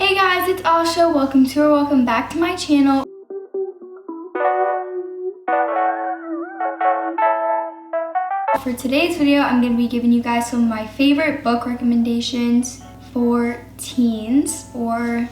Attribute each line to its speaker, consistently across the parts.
Speaker 1: Hey guys, it's Asha. Welcome back to my channel. For today's video, I'm going to be giving you guys some of my favorite book recommendations for teens or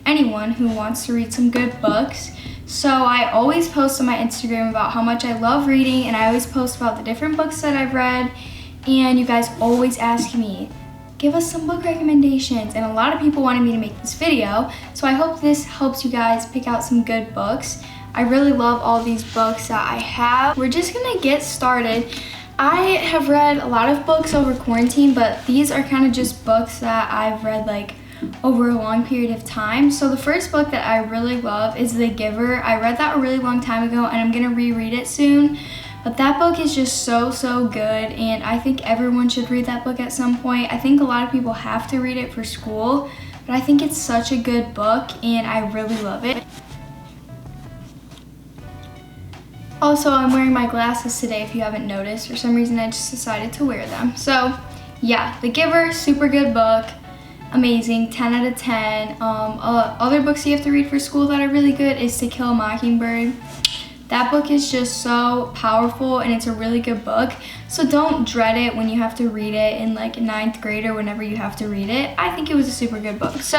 Speaker 1: anyone who wants to read some good books. So I always post on my Instagram about how much I love reading, and I always post about the different books that I've read, and you guys always ask me, give us some book recommendations, and a lot of people wanted me to make this video, so I hope this helps you guys pick out some good books. I really love all these books that I have. We're just gonna get started. I have read a lot of books over quarantine, but these are kind of just books that I've read like over a long period of time. So the first book that I really love is The Giver. I read that a really long time ago, and I'm gonna reread it soon. But that book is just so good, and I think everyone should read that book at some point. I think a lot of people have to read it for school, but I think it's such a good book, and I really love it. Also, I'm wearing my glasses today, if you haven't noticed. For some reason, I just decided to wear them. So, yeah, The Giver, super good book. Amazing, 10 out of 10. Other books you have to read for school that are really good is To Kill a Mockingbird. That book is just so powerful, and it's a really good book. So don't dread it when you have to read it in like 9th grade or whenever you have to read it. I think it was a super good book. So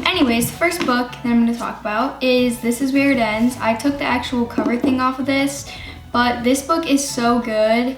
Speaker 1: anyways, the first book that I'm going to talk about is This Is Where It Ends. I took the actual cover thing off of this, but this book is so good.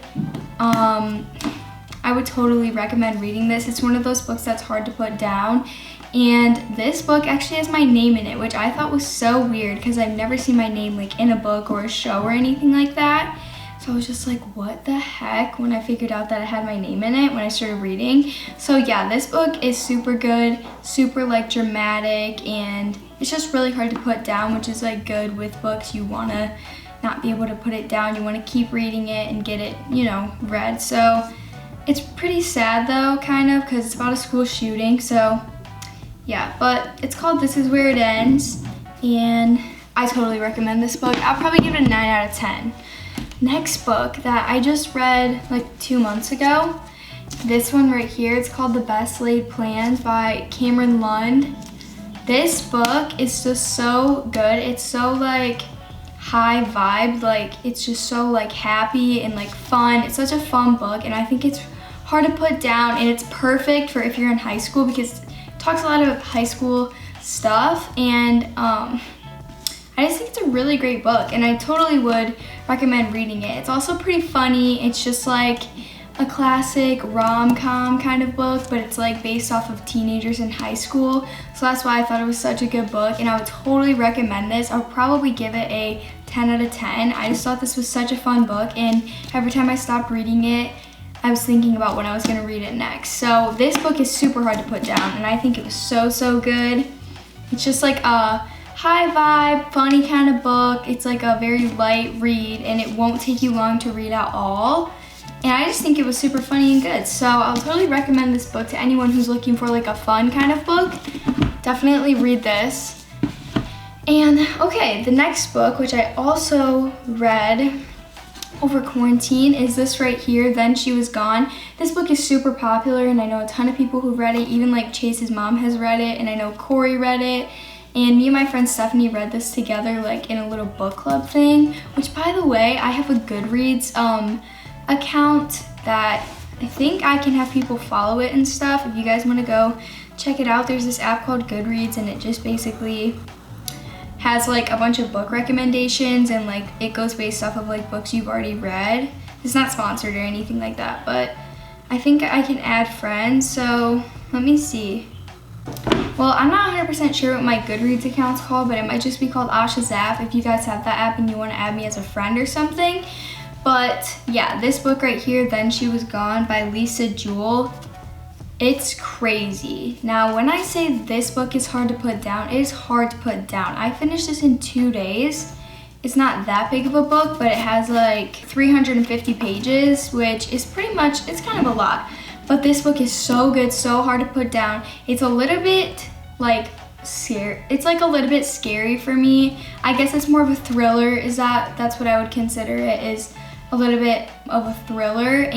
Speaker 1: I would totally recommend reading this. It's one of those books that's hard to put down. And this book actually has my name in it, which I thought was so weird because I've never seen my name like in a book or a show or anything like that. So I was just like, what the heck, when I figured out that it had my name in it when I started reading. So yeah, this book is super good, super like dramatic, and it's just really hard to put down, which is like good with books. You want to not be able to put it down. You want to keep reading it and get it, you know, read. So it's pretty sad though, kind of, because it's about a school shooting. So yeah, but it's called This Is Where It Ends, and I totally recommend this book. I'll probably give it a 9 out of 10. Next book that I just read like 2 months ago, this one right here, it's called The Best Laid Plans by Cameron Lund. This book is just so good. It's so like high vibe, like it's just so like happy and like fun. It's such a fun book, and I think it's hard to put down, and it's perfect for if you're in high school because talks a lot of high school stuff, and I just think it's a really great book, and I totally would recommend reading it. It's also pretty funny. It's just like a classic rom-com kind of book, but it's like based off of teenagers in high school, so that's why I thought it was such a good book, and I would totally recommend this. I'll probably give it a 10 out of 10. I just thought this was such a fun book, and every time I stopped reading it, I was thinking about when I was gonna read it next. So this book is super hard to put down, and I think it was so good. It's just like a high vibe, funny kind of book. It's like a very light read, and it won't take you long to read at all. And I just think it was super funny and good. So I'll totally recommend this book to anyone who's looking for like a fun kind of book. Definitely read this. And okay, the next book, which I also read over quarantine, is this right here, Then She Was Gone. This book is super popular, and I know a ton of people who read it. Even like Chase's mom has read it, and I know Corey read it, and me and my friend Stephanie read this together like in a little book club thing, which by the way, I have a Goodreads account that I think I can have people follow it and stuff. If you guys want to go check it out, there's this app called Goodreads, and it just basically has like a bunch of book recommendations, and like it goes based off of like books you've already read. It's not sponsored or anything like that, but I think I can add friends. So let me see. Well, I'm not 100% sure what my Goodreads account's called, but it might just be called Asha Zapf if you guys have that app and you want to add me as a friend or something. But yeah, this book right here, Then She Was Gone by Lisa Jewell, it's crazy. Now, when I say this book is hard to put down, it is hard to put down. I finished this in 2 days. It's not that big of a book, but it has like 350 pages, which is pretty much, it's kind of a lot. But this book is so good, so hard to put down. It's a little bit like scary. It's like a little bit scary for me. I guess it's more of a thriller. That's what I would consider it, is a little bit of a thriller.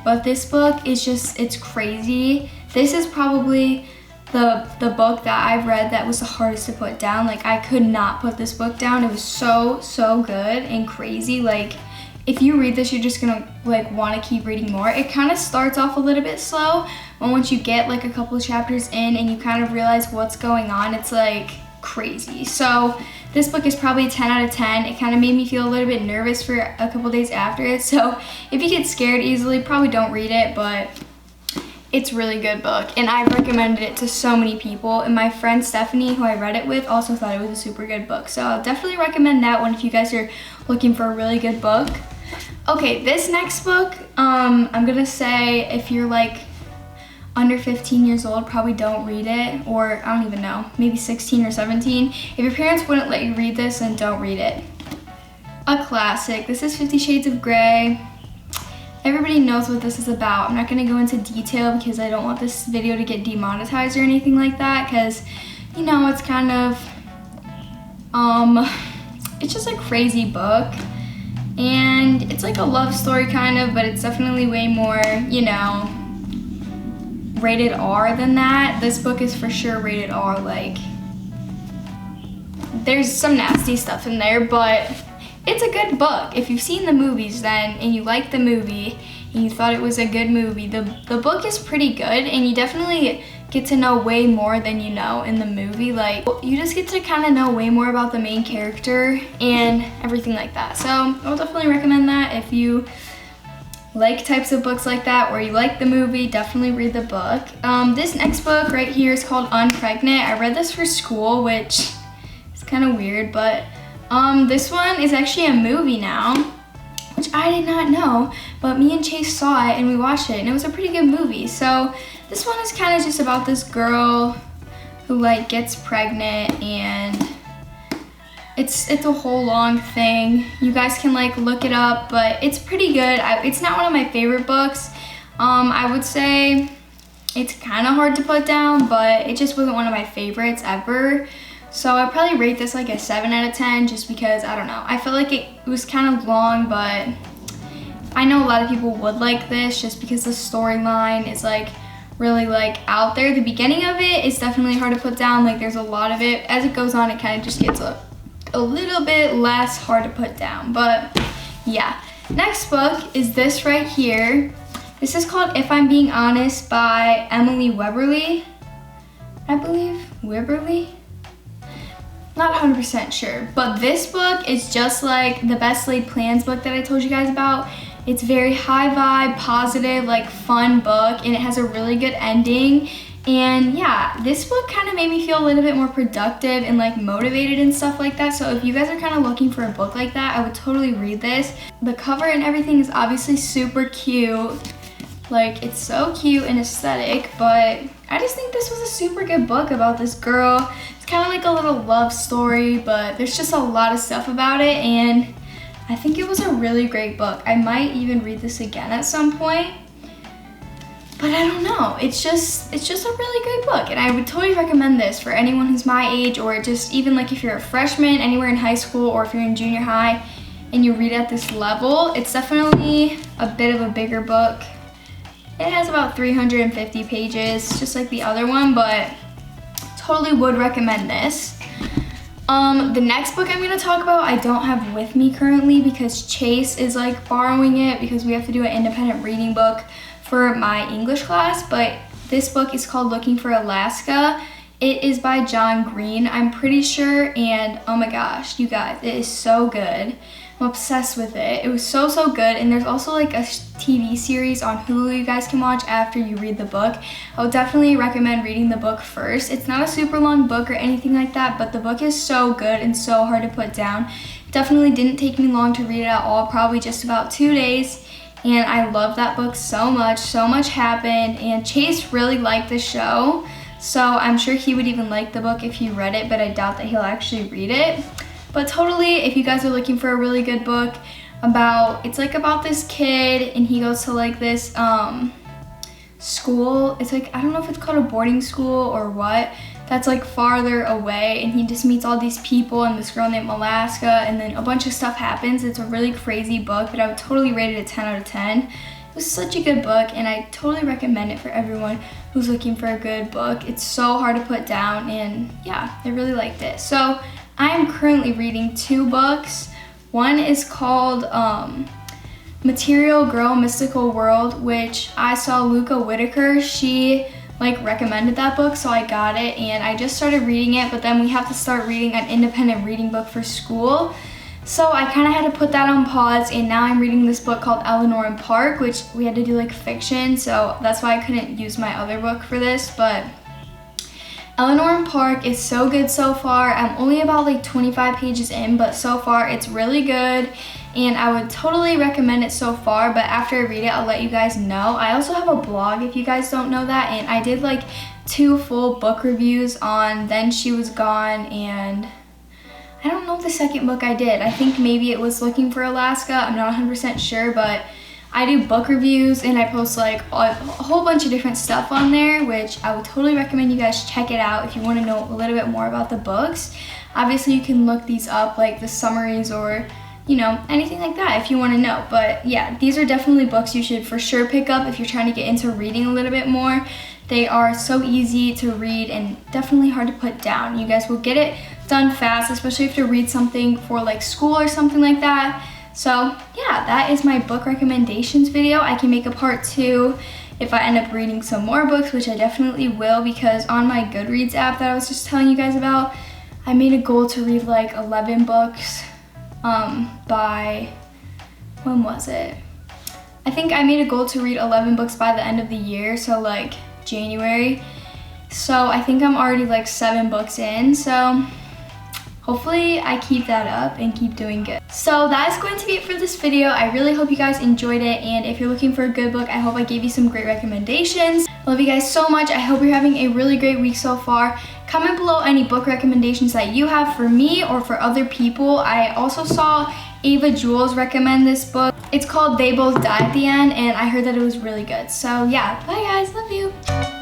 Speaker 1: But this book is just, it's crazy. This is probably the book that I've read that was the hardest to put down. Like, I could not put this book down. It was so good and crazy. Like, if you read this, you're just gonna like want to keep reading more. It kind of starts off a little bit slow, but once you get like a couple of chapters in and you kind of realize what's going on, it's like crazy. So this book is probably a 10 out of 10. It kind of made me feel a little bit nervous for a couple days after it. So if you get scared easily, probably don't read it, but it's a really good book. And I've recommended it to so many people. And my friend Stephanie, who I read it with, also thought it was a super good book. So I'll definitely recommend that one if you guys are looking for a really good book. Okay, this next book, I'm gonna say if you're like under 15 years old, probably don't read it, or I don't even know, maybe 16 or 17. If your parents wouldn't let you read this, then don't read it. A classic. This is 50 Shades of Grey. Everybody knows what this is about. I'm not gonna go into detail because I don't want this video to get demonetized or anything like that, because, you know, it's kind of, it's just a crazy book. And it's like a love story kind of, but it's definitely way more, you know, rated R than that. This book is for sure rated R. Like, there's some nasty stuff in there, but it's a good book. If you've seen the movies then, and you like the movie, and you thought it was a good movie, the book is pretty good, and you definitely get to know way more than you know in the movie. Like, you just get to kind of know way more about the main character and everything like that. So I'll definitely recommend that. If you like types of books like that, or you like the movie, definitely read the book. This next book right here is called Unpregnant. I read this for school, which is kind of weird, but this one is actually a movie now, which I did not know, but me and Chase saw it and we watched it, and it was a pretty good movie. So this one is kind of just about this girl who like gets pregnant, and it's a whole long thing. You guys can like look it up, but it's pretty good. It's not one of my favorite books. I would say it's kind of hard to put down, but it just wasn't one of my favorites ever. So I'd probably rate this like a 7 out of 10, just because, I don't know, I felt like it was kind of long, but I know a lot of people would like this just because the storyline is like really like out there. The beginning of it is definitely hard to put down. Like, there's a lot of it. As it goes on, it kind of just gets a little bit less hard to put down, but yeah. Next book is this right here. This is called If I'm Being Honest by Emily Weberly, I believe. Weberly? Not 100% sure, but this book is just like the Best Laid Plans book that I told you guys about. It's very high vibe, positive, like fun book, and it has a really good ending. And yeah, this book kind of made me feel a little bit more productive and like motivated and stuff like that. So if you guys are kind of looking for a book like that, I would totally read this. The cover and everything is obviously super cute. Like, it's so cute and aesthetic, but I just think this was a super good book about this girl. It's kind of like a little love story, but there's just a lot of stuff about it, and I think it was a really great book. I might even read this again at some point, but I don't know. It's just a really great book, and I would totally recommend this for anyone who's my age, or just even like if you're a freshman anywhere in high school, or if you're in junior high and you read at this level. It's definitely a bit of a bigger book. It has about 350 pages, just like the other one, but totally would recommend this. The next book I'm gonna talk about, I don't have with me currently because Chase is like borrowing it because we have to do an independent reading book for my English class, but this book is called Looking for Alaska. It is by John Green, I'm pretty sure, and oh my gosh, you guys, it is so good. I'm obsessed with it. It was so good, and there's also like a TV series on Hulu you guys can watch after you read the book. I would definitely recommend reading the book first. It's not a super long book or anything like that, but the book is so good and so hard to put down. It definitely didn't take me long to read it at all, probably just about 2 days, and I love that book so much. So much happened, and Chase really liked the show, so I'm sure he would even like the book if he read it, but I doubt that he'll actually read it. But totally, if you guys are looking for a really good book it's like about this kid, and he goes to like this school. It's like, I don't know if it's called a boarding school or what, that's like farther away, and he just meets all these people and this girl named Alaska, and then a bunch of stuff happens. It's a really crazy book, but I would totally rate it a 10 out of 10. It was such a good book, and I totally recommend it for everyone who's looking for a good book. It's so hard to put down, and yeah, I really liked it. So I'm currently reading 2 books. One is called Material Girl Mystical World, which I saw Luca Whitaker. She recommended that book, so I got it, and I just started reading it, but then we have to start reading an independent reading book for school. So I kind of had to put that on pause, and now I'm reading this book called Eleanor and Park, which we had to do fiction, so that's why I couldn't use my other book for this. But Eleanor and Park is so good so far. I'm only about 25 pages in, but so far it's really good, and I would totally recommend it so far. But after I read it, I'll let you guys know. I also have a blog, if you guys don't know that, and I did 2 full book reviews on Then She Was Gone, and I don't know the second book I did. I think maybe it was Looking for Alaska. I'm not 100% sure, but I do book reviews, and I post a whole bunch of different stuff on there, which I would totally recommend you guys check it out if you want to know a little bit more about the books. Obviously, you can look these up, the summaries, or anything like that if you want to know. But yeah, these are definitely books you should for sure pick up if you're trying to get into reading a little bit more. They are so easy to read and definitely hard to put down. You guys will get it done fast, especially if you read something for school or something like that. So yeah, that is my book recommendations video. I can make a part 2 if I end up reading some more books, which I definitely will, because on my Goodreads app that I was just telling you guys about, I made a goal to read 11 books by, when was it? I think I made a goal to read 11 books by the end of the year, so January. So I think I'm already 7 books in, so hopefully I keep that up and keep doing good. So that is going to be it for this video. I really hope you guys enjoyed it, and if you're looking for a good book, I hope I gave you some great recommendations. I love you guys so much. I hope you're having a really great week so far. Comment below any book recommendations that you have for me or for other people. I also saw Ava Jules recommend this book. It's called They Both Die at the End, and I heard that it was really good. So yeah, bye guys, love you.